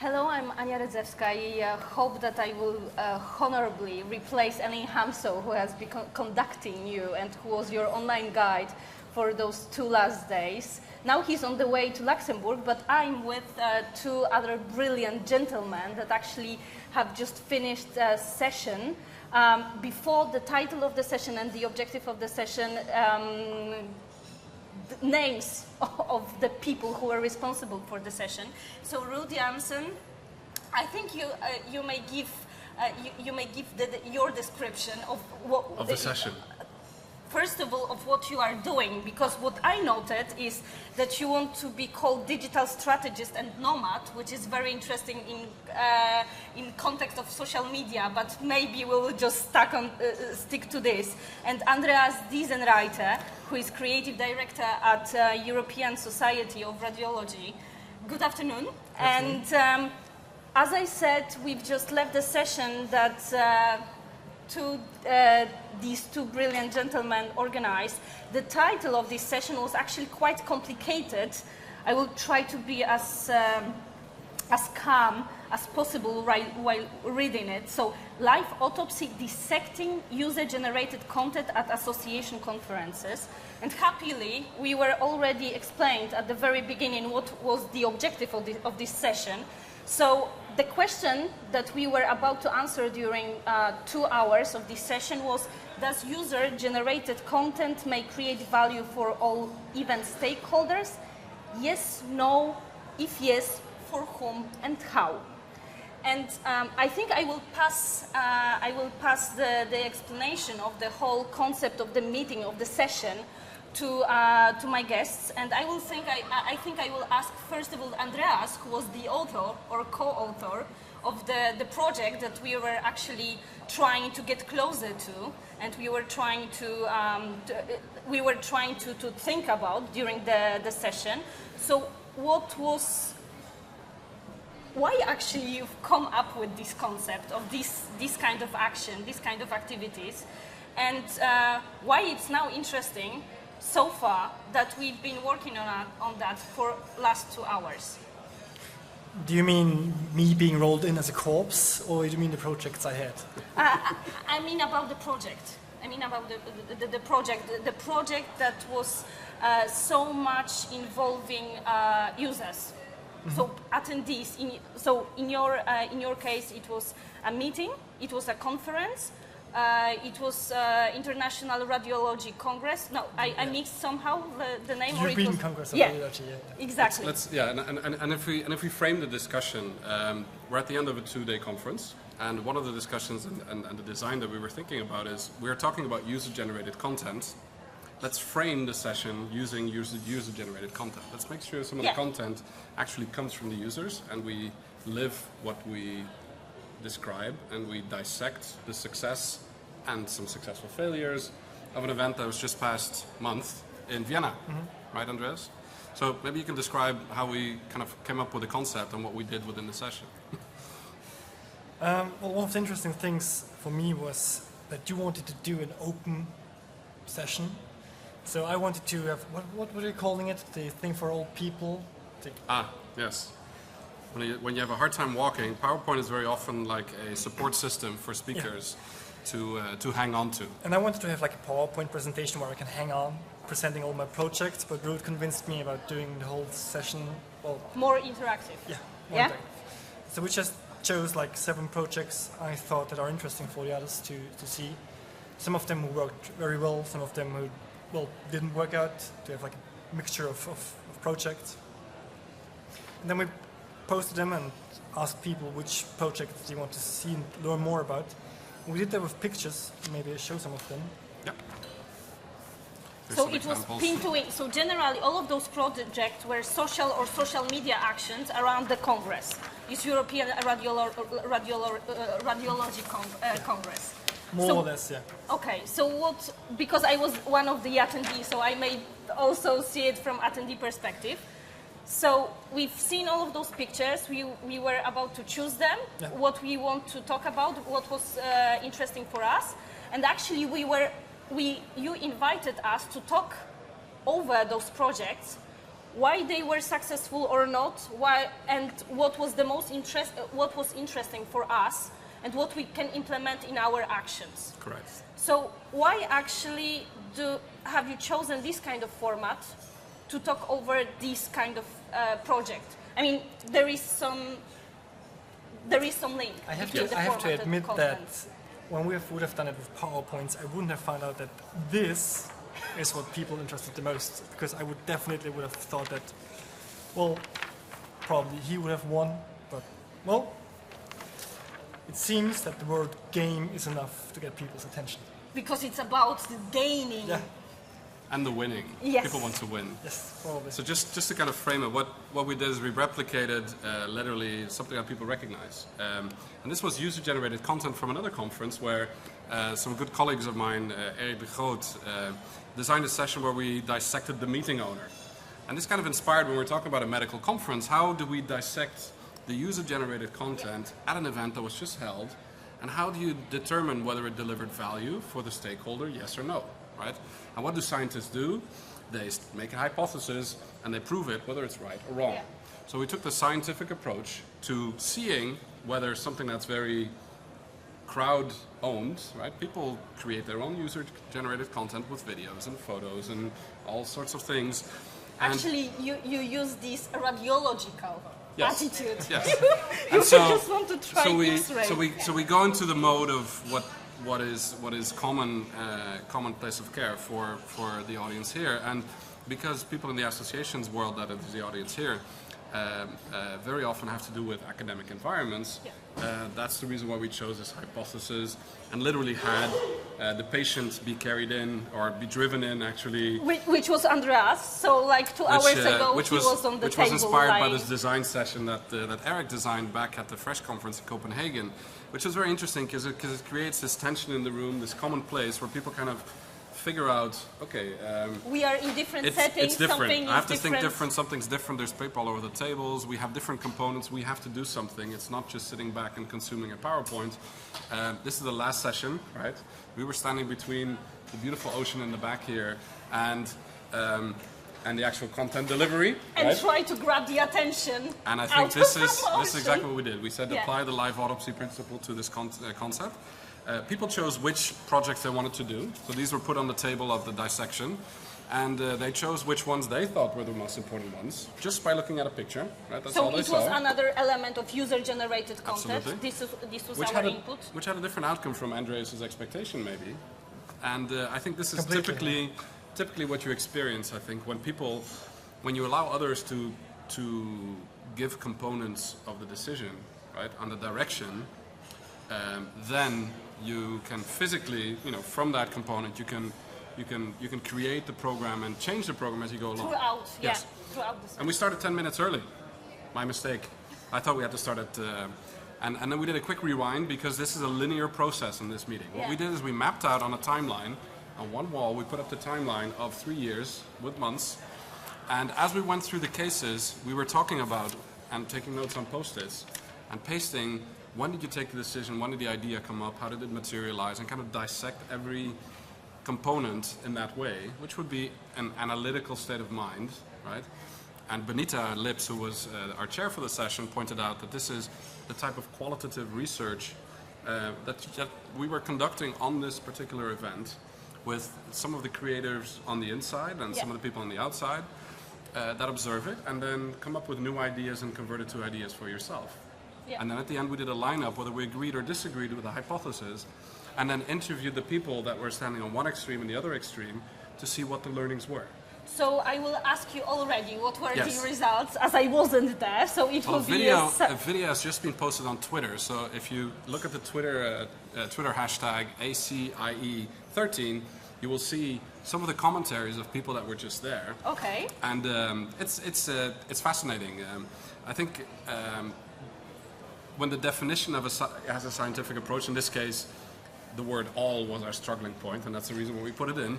Hello, I'm Ania Redzewska. I hope that I will honorably replace Elin Hamso, who has been conducting you and who was your online guide for those 2 last days. Now he's on the way to Luxembourg, but I'm with 2 other brilliant gentlemen that actually have just finished a session. Before the title of the session and the objective of the session, the names of the people who were responsible for the session. So Ruud Janssen, I think you may give your description of what of the session. First of all, of what you are doing, because what I noted is that you want to be called digital strategist and nomad, which is very interesting in context of social media, but maybe we will just stick to this. And Andreas Diesenreiter, who is creative director at European Society of Radiology. Good afternoon. And as I said, we've just left the session that these 2 brilliant gentlemen organized. The title of this session was actually quite complicated. I will try to be as calm as possible while reading it. So, Live Autopsy, Dissecting User-Generated Content at Association Conferences. And happily, we were already explained at the very beginning what was the objective of this session. So the question that we were about to answer during 2 hours of this session was, does user-generated content may create value for all event stakeholders? Yes, no, if yes, for whom and how? And I think I will pass the explanation of the whole concept of the meeting, of the session, to my guests, and I think I will ask first of all Andreas, who was the author or co-author of the project that we were actually trying to get closer to, and we were trying to think about during the session. So why actually you've come up with this concept of this kind of action, this kind of activities, and why it's now interesting so far that we've been working on that for last 2 hours. Do you mean me being rolled in as a corpse, or do you mean the projects I had? I mean about the project. I mean about the project. The project that was so much involving users. Mm-hmm. So attendees. In your case, it was a meeting. It was a conference. It was International Radiology Congress. No, I mixed somehow the name. European Congress of Radiology. Yeah. Exactly. And if we frame the discussion, we're at the end of a 2-day conference, and one of the discussions and the design that we were thinking about is we're talking about user-generated content. Let's frame the session using user-generated content. Let's make sure some of the content actually comes from the users, and we live what we describe, and we dissect the success and some successful failures of an event that was just past month in Vienna, right, Andreas? So maybe you can describe how we kind of came up with the concept and what we did within the session. Well, one of the interesting things for me was that you wanted to do an open session. So I wanted to have, what were you calling it? The thing for all people? Yes. When you have a hard time walking, PowerPoint is very often like a support system for speakers to hang on to. And I wanted to have like a PowerPoint presentation where I can hang on, presenting all my projects, but Ruud convinced me about doing the whole session, well... More interactive. Yeah, more interactive. So we just chose like 7 projects I thought that are interesting for the others to see. Some of them worked very well, some of them who, well, didn't work out. To have like a mixture of projects. And then we posted them and asked people which projects they want to see and learn more about. We did that with pictures. Maybe I show some of them. Yeah. So it was pin to win. So generally, all of those projects were social or social media actions around the Congress. It's European Radiology Congress. More or less, yeah. Okay, so because I was one of the attendees, so I may also see it from attendee perspective. So we've seen all of those pictures. We were about to choose them, what we want to talk about, what was interesting for us, and actually you invited us to talk over those projects why they were successful or not, why, and what was the most what was interesting for us, and what we can implement in our actions. Correct. So why actually have you chosen this kind of format to talk over this kind of project? I mean, there is some link. I have between to the format and admit content. that when we would have done it with PowerPoints, I wouldn't have found out that this is what people interested the most, because I would have thought that, well, probably he would have won, but, well, it seems that the word game is enough to get people's attention. Because it's about the gaining. Yeah. And the winning. Yes. People want to win. Yes, probably. So just to kind of frame it, what we did is we replicated literally something that people recognize. And this was user-generated content from another conference where some good colleagues of mine, Erik de Groot, designed a session where we dissected the meeting owner. And this kind of inspired when we're talking about a medical conference, how do we dissect the user-generated content at an event that was just held, and how do you determine whether it delivered value for the stakeholder, yes or no, right? And what do scientists do? They make a hypothesis and they prove it, whether it's right or wrong. Yeah. So we took the scientific approach to seeing whether something that's very crowd-owned, right? People create their own user-generated content with videos and photos and all sorts of things. And Actually, you use this radiological Yes. attitude. yes. You And so, just want to try so we go into the mode of what is commonplace of care for the audience here, and because people in the associations world that is the audience here very often have to do with academic environments. That's the reason why we chose this hypothesis and literally had the patient be carried in or be driven in actually. Which was Andreas, so like 2 hours ago which he was on the which table was inspired by lying. this design session that Erik designed back at the Fresh conference in Copenhagen, which was very interesting because it creates this tension in the room, this common place where people kind of figure out, okay, we are in different settings, it's different. something I have to is think different, something's different, there's paper all over the tables, we have different components, we have to do something. It's not just sitting back and consuming a PowerPoint. This is the last session, right? We were standing between the beautiful ocean in the back here and the actual content delivery. and right? try to grab the attention. And I think out this of is promotion. exactly what we did. We said Yeah. apply the live autopsy principle to this concept. People chose which projects they wanted to do. So these were put on the table of the dissection. And they chose which ones they thought were the most important ones, just by looking at a picture. Right? That's all So they it was saw. another element of user-generated content. Absolutely. This was Which our had, input. which had a different outcome from Andreas' expectation, maybe. And I think this is Completely. typically what you experience, I think, when you allow others to give components of the decision, right, on the direction, then you can physically, from that component, you can create the program and change the program as you go along. Throughout, Yes. throughout the And we started 10 minutes early. My mistake. I thought we had to start at... and then we did a quick rewind because this is a linear process in this meeting. What we did is we mapped out on a timeline. On one wall, we put up the timeline of 3 years with months. And as we went through the cases, we were talking about and taking notes on Post-its and pasting, when did you take the decision, when did the idea come up, how did it materialize, and kind of dissect every component in that way, which would be an analytical state of mind, right? And Benita Lips, who was our chair for the session, pointed out that this is the type of qualitative research that we were conducting on this particular event with some of the creators on the inside and some of the people on the outside that observe it and then come up with new ideas and convert it to ideas for yourself. Yeah. And then at the end we did a lineup, whether we agreed or disagreed with the hypothesis, and then interviewed the people that were standing on one extreme and the other extreme to see what the learnings were. So I will ask you already what were Yes. the results, as I wasn't there. So it will be a video has just been posted on Twitter. So if you look at the Twitter hashtag ACIE13, you will see some of the commentaries of people that were just there. Okay. And it's fascinating. I think when the definition of has a scientific approach, in this case, the word "all" was our struggling point, and that's the reason why we put it in.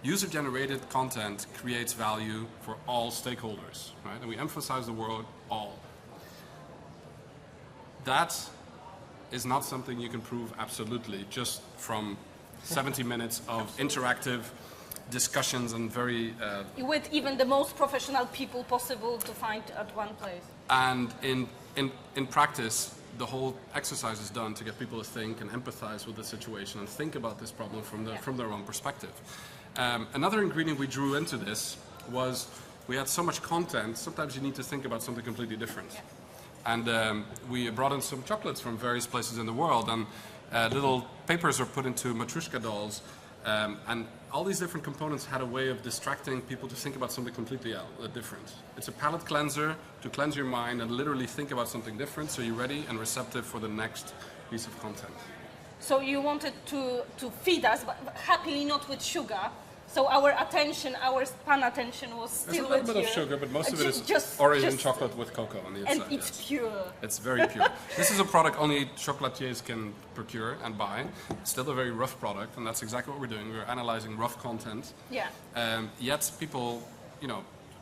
User-generated content creates value for all stakeholders, right? And we emphasize the word "all." That is not something you can prove absolutely just from 70 minutes of interactive discussions and very with even the most professional people possible to find at one place. and in practice the whole exercise is done to get people to think and empathize with the situation and think about this problem from their own perspective. Another ingredient we drew into this was we had so much content, sometimes you need to think about something completely different. And we brought in some chocolates from various places in the world, and little papers were put into Matryoshka dolls, and all these different components had a way of distracting people to think about something completely different. It's a palate cleanser to cleanse your mind and literally think about something different so you're ready and receptive for the next piece of content. So you wanted to feed us, but happily not with sugar. So our attention, our span attention was still There's a little with bit you. of sugar, but most of it is Just origin chocolate with cocoa on the inside. And it's yes. pure. It's very pure. This is a product only chocolatiers can procure and buy. It's still a very rough product, and that's exactly what we're doing. We're analyzing rough content. Yeah. Yet people,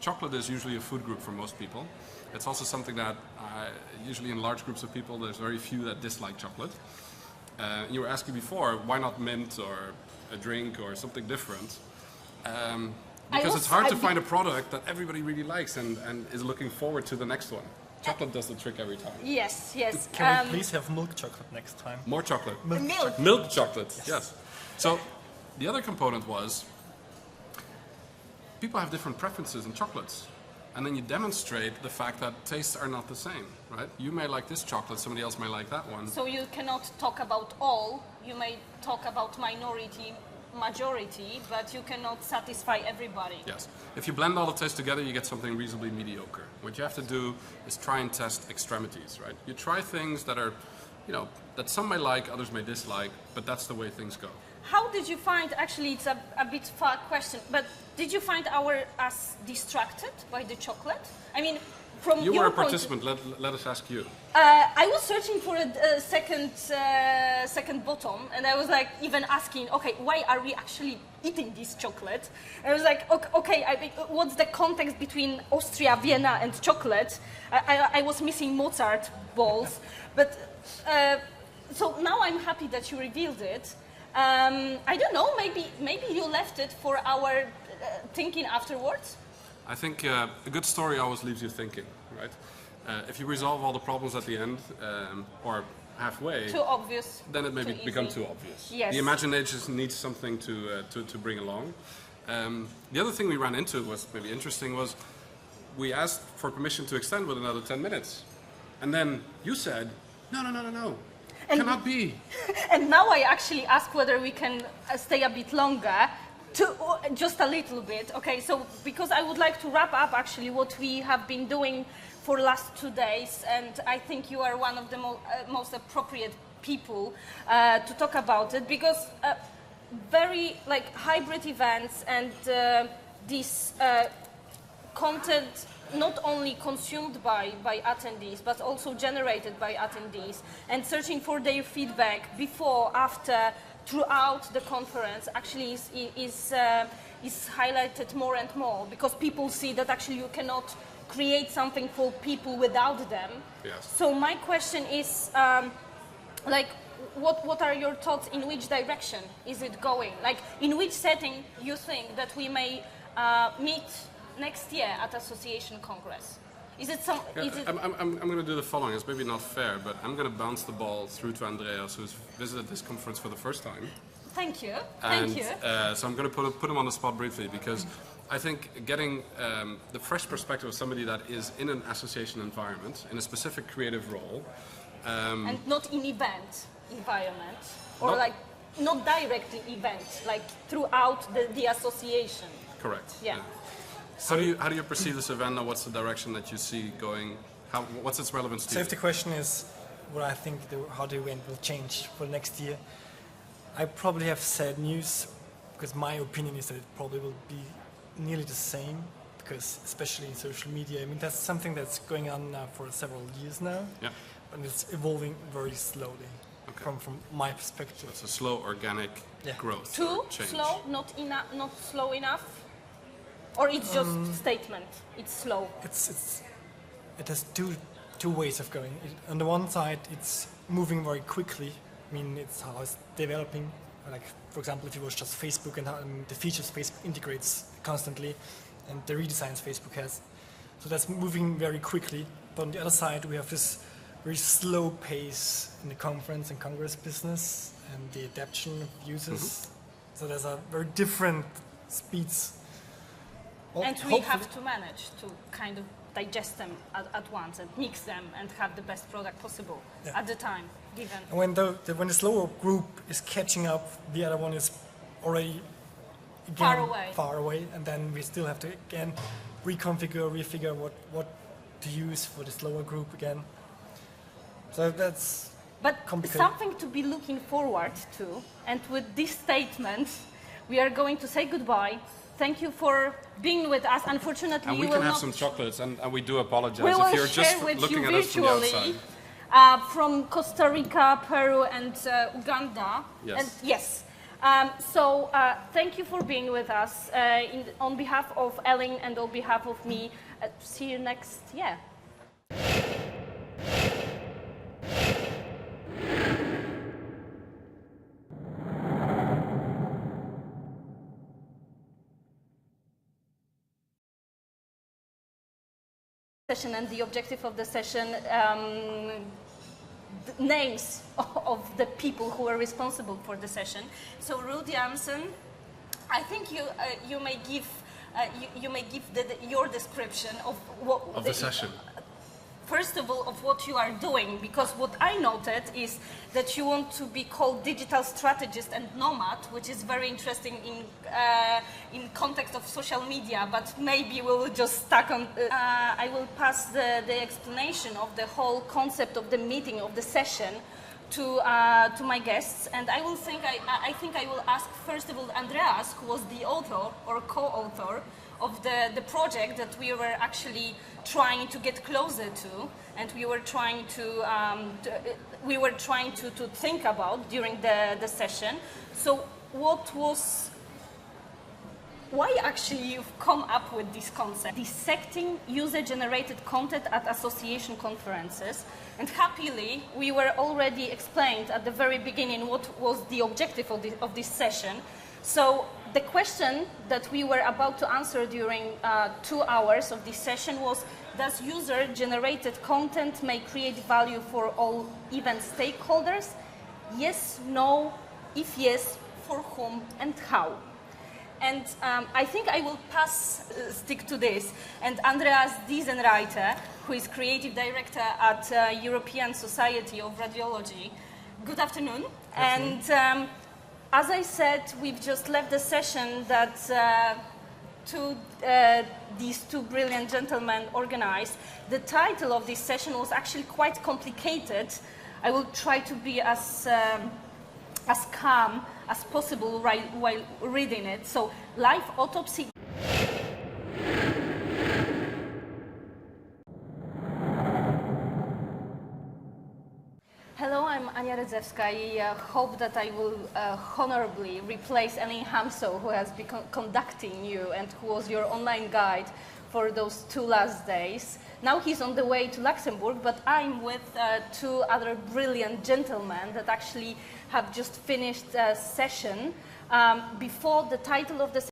chocolate is usually a food group for most people. It's also something that usually in large groups of people, there's very few that dislike chocolate. You were asking before, why not mint or a drink or something different? Because it's hard to find a product that everybody really likes and is looking forward to the next one. Chocolate does the trick every time. Yes, yes. Can we please have milk chocolate next time? More chocolate. Milk. Milk chocolate, yes. So the other component was people have different preferences in chocolates. And then you demonstrate the fact that tastes are not the same, right? You may like this chocolate, somebody else may like that one. So you cannot talk about all. You may talk about minority, majority, but you cannot satisfy everybody. Yes. If you blend all the tastes together, you get something reasonably mediocre. What you have to do is try and test extremities, right? You try things that are, that some may like, others may dislike, but that's the way things go. How did you find, actually it's a bit far question, but did you find us distracted by the chocolate? I mean, from You your were a point participant, let us ask you. I was searching for a second bottom, and I was like even asking, okay, why are we actually eating this chocolate? And I was like, okay, what's the context between Austria, Vienna, and chocolate? I was missing Mozart balls, but so now I'm happy that you revealed it. I don't know, maybe you left it for our thinking afterwards. I think a good story always leaves you thinking, right? If you resolve all the problems at the end or halfway, Too obvious. then it may too become easy. too obvious. Yes. The imagination needs something to bring along. The other thing we ran into was maybe interesting was we asked for permission to extend with another 10 minutes. And then you said, no, And cannot be. And now I actually ask whether we can stay a bit longer, just a little bit. Okay, so because I would like to wrap up actually what we have been doing for the last 2 days, and I think you are one of the most appropriate people to talk about it, because very hybrid events and this content not only consumed by attendees, but also generated by attendees, and searching for their feedback before, after, throughout the conference actually is highlighted more and more, because people see that actually you cannot create something for people without them. Yes. So my question is, what are your thoughts? In which direction is it going? In which setting you think that we may meet next year at Association Congress? Is it some? Yeah, Is it, I'm going to do the following. It's maybe not fair, but I'm going to bounce the ball through to Andreas, who's visited this conference for the first time. Thank you. And, Thank you. So I'm going to put him on the spot briefly, because I think getting the fresh perspective of somebody that is in an association environment, in a specific creative role. And not in event environment, or not directly event, throughout the association. Correct. Yeah. How do you perceive this event, and what's the direction that you see going? What's its relevance to So you? if the question is what I think how the event will change for next year, I probably have sad news, because my opinion is that it probably will be nearly the same, because especially in social media, I mean that's something that's going on now for several years now, Yeah. and it's evolving very slowly from my perspective. It's a slow, organic growth. Too or change. slow, not slow enough, or it's just statement. It's slow. It has two ways of going. On the one side, it's moving very quickly. I mean, it's how it's developing Like, for example, if it was just Facebook and the features Facebook integrates constantly and the redesigns Facebook has. So that's moving very quickly. But on the other side, we have this very slow pace in the conference and congress business and the adaptation of users. So there's a very different speeds. And we have to manage to kind of digest them at once and mix them and have the best product possible at the time given. And when the slower group is catching up, the other one is already far away, and then we still have to again refigure what to use for the slower group again. So that's complicated. Something to be looking forward to. And with this statement, we are going to say goodbye. Thank you for being with us. Unfortunately, and we can have some chocolates, and we do apologize we if you're share just with looking you at us from the virtually outside. from Costa Rica, Peru, and Uganda. Yes. And yes. So thank you for being with us on behalf of Ellen and on behalf of me. See you next year. Session and the objective of the session, the names of the people who are responsible for the session. So Ruud Janssen, I think you may give your description of what Of the session. First of all, of what you are doing, because what I noted is that you want to be called digital strategist and nomad, which is very interesting in context of social media, but maybe we'll just stuck on... I will pass the explanation of the whole concept of the meeting, of the session, to my guests, and I think I will ask first of all Andreas, who was the author or co-author of the project that we were actually trying to get closer to, and we were trying to think about during the session. So why actually you've come up with this concept? Dissecting user-generated content at association conferences. And happily, we were already explained at the very beginning what was the objective of this session. So the question that we were about to answer during 2 hours of this session was, does user-generated content may create value for all event stakeholders? Yes, no, if yes, for whom and how? And I think I will stick to this. And Andreas Diesenreiter, who is creative director at European Society of Radiology. Good afternoon. And as I said, we've just left the session that these two brilliant gentlemen organized. The title of this session was actually quite complicated. I will try to be as calm as possible while reading it. So, Live Autopsy. Hello, I'm Ania Redzewska. I hope that I will honorably replace Ellen Hamso, who has been conducting you and who was your online guide for those 2 last days. Now he's on the way to Luxembourg, but I'm with 2 other brilliant gentlemen that actually have just finished a session. Before the title of the